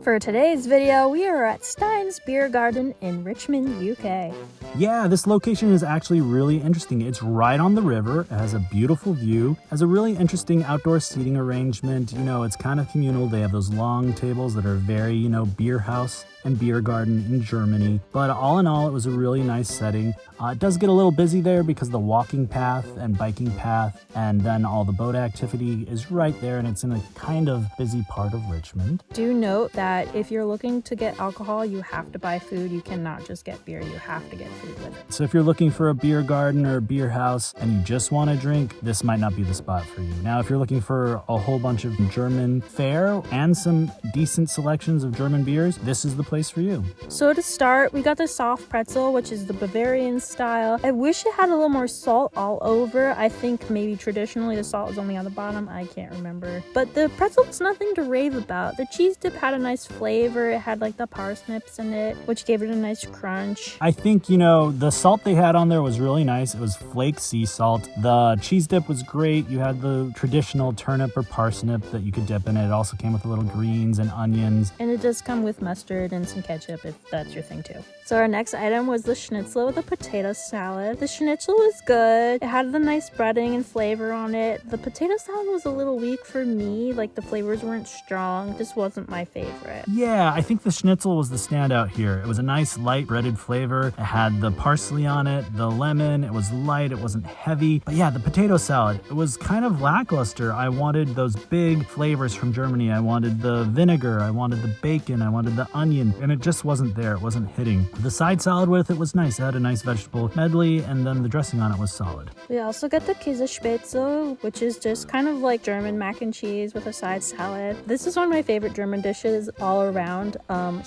For today's video, we are at Stein's Biergarten in Richmond, UK. Yeah, this location is actually really interesting. It's right on the river, it has a beautiful view, has a really interesting outdoor seating arrangement. You know, it's kind of communal. They have those long tables that are very, beer house and beer garden in Germany. But all in all, it was a really nice setting. It does get a little busy there because the walking path and biking path and then all the boat activity is right there, and it's in a kind of busy part of Richmond. Do note that if you're looking to get alcohol, you have to buy food. You cannot just get beer. You have to get food with it. So if you're looking for a beer garden or a beer house and you just want to drink, this might not be the spot for you. Now, if you're looking for a whole bunch of German fare and some decent selections of German beers, this is the place for you. So to start, we got the soft pretzel, which is the Bavarian style. I wish it had a little more salt all over. I think maybe traditionally the salt is only on the bottom. I can't remember. But the pretzel was nothing to rave about. The cheese dip had a nice flavor. It had like the parsnips in it, which gave it a nice crunch. I think, the salt they had on there was really nice. It was flake sea salt. The cheese dip was great. You had the traditional turnip or parsnip that you could dip in it. It also came with a little greens and onions. And it does come with mustard and some ketchup if that's your thing too. So our next item was the schnitzel with a potato salad. The schnitzel was good. It had the nice breading and flavor on it. The potato salad was a little weak for me. Like the flavors weren't strong. This wasn't my favorite. Yeah, I think the schnitzel was the standout here. It was a nice light breaded flavor. It had the parsley on it, the lemon. It was light. It wasn't heavy. But yeah, the potato salad, it was kind of lackluster. I wanted those big flavors from Germany. I wanted the vinegar. I wanted the bacon. I wanted the onion. And it just wasn't there. It wasn't hitting. The side salad with it was nice. It had a nice vegetable medley, and then the dressing on it was solid. We also got the Käsespätzle, which is just kind of like German mac and cheese with a side salad. This is one of my favorite German dishes all around.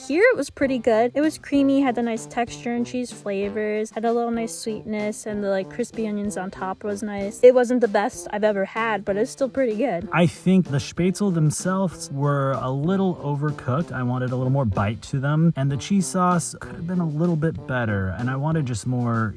Here it was pretty good. It was creamy, had the nice texture and cheese flavors, had a little nice sweetness, and the crispy onions on top was nice. It wasn't the best I've ever had, but it's still pretty good. I think the Spätzle themselves were a little overcooked. I wanted a little more bite to them, and the cheese sauce could have been a little bit better, and I wanted just more,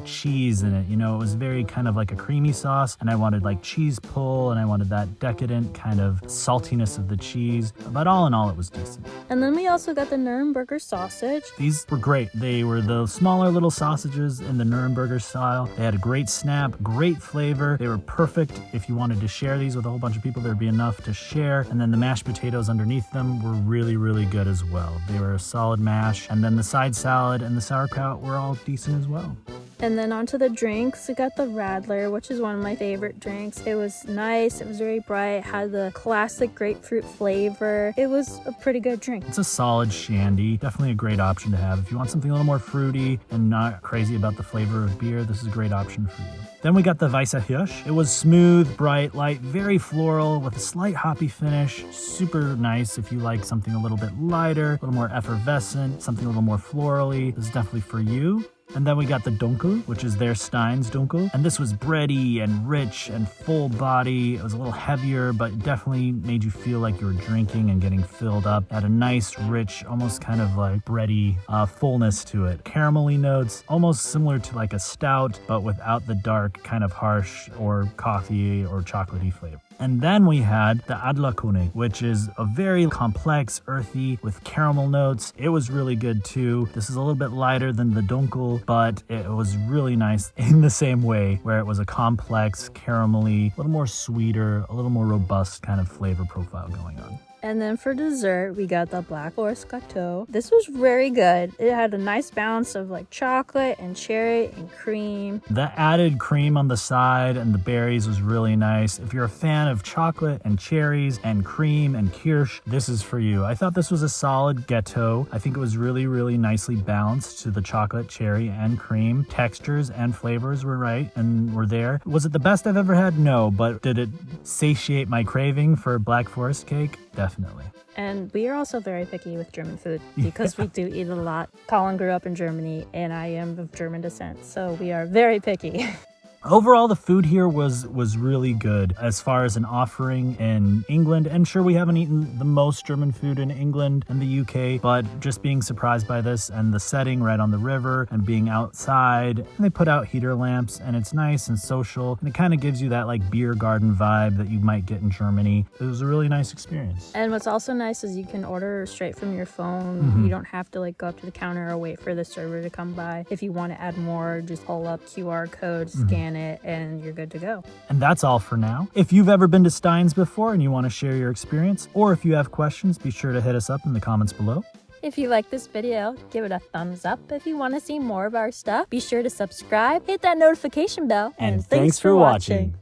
cheese in it. It was very kind of like a creamy sauce, and I wanted like cheese pull, and I wanted that decadent kind of saltiness of the cheese. But all in all, it was decent. And then we also got the Nuremberger sausage. These were great. They were the smaller little sausages in the Nuremberger style. They had a great snap, great flavor. They were perfect if you wanted to share these with a whole bunch of people. There'd be enough to share. And then the mashed potatoes underneath them were really, really good as well. They were a solid mash. And then the side salad and the sauerkraut were all decent as well. And then onto the drinks, we got the Radler, which is one of my favorite drinks. It was nice, it was very bright, had the classic grapefruit flavor. It was a pretty good drink. It's a solid shandy, definitely a great option to have. If you want something a little more fruity and not crazy about the flavor of beer, this is a great option for you. Then we got the Weißer Hirsch. It was smooth, bright, light, very floral with a slight hoppy finish. Super nice if you like something a little bit lighter, a little more effervescent, something a little more florally. This is definitely for you. And then we got the Dunkel, which is their Stein's Dunkel. And this was bready and rich and full body. It was a little heavier, but definitely made you feel like you were drinking and getting filled up. It had a nice, rich, almost kind of like bready fullness to it. Caramelly notes, almost similar to like a stout, but without the dark, kind of harsh or coffee or chocolatey flavor. And then we had the Adlerkönig, which is a very complex, earthy, with caramel notes. It was really good too. This is a little bit lighter than the Dunkel, but it was really nice in the same way, where it was a complex, caramelly, a little more sweeter, a little more robust kind of flavor profile going on. And then for dessert, we got the Black Forest Gâteau. This was very good. It had a nice balance of like chocolate and cherry and cream. The added cream on the side and the berries was really nice. If you're a fan of chocolate and cherries and cream and kirsch, this is for you. I thought this was a solid gâteau. I think it was really, really nicely balanced to the chocolate, cherry, and cream. Textures and flavors were right and were there. Was it the best I've ever had? No, but did it satiate my craving for Black Forest cake? Definitely. And we are also very picky with German food because we do eat a lot. Colin grew up in Germany and I am of German descent, so we are very picky. Overall, the food here was really good as far as an offering in England. And sure, we haven't eaten the most German food in England and the UK, but just being surprised by this and the setting right on the river and being outside. And they put out heater lamps and it's nice and social. And it kind of gives you that like beer garden vibe that you might get in Germany. It was a really nice experience. And what's also nice is you can order straight from your phone. You don't have to like go up to the counter or wait for the server to come by. If you want to add more, just pull up QR code, scan it, and you're good to go. And that's all for now. If you've ever been to Stein's before and you want to share your experience, or if you have questions, be sure to hit us up in the comments below. If you like this video, give it a thumbs up. If you want to see more of our stuff, be sure to subscribe, hit that notification bell, And thanks for watching.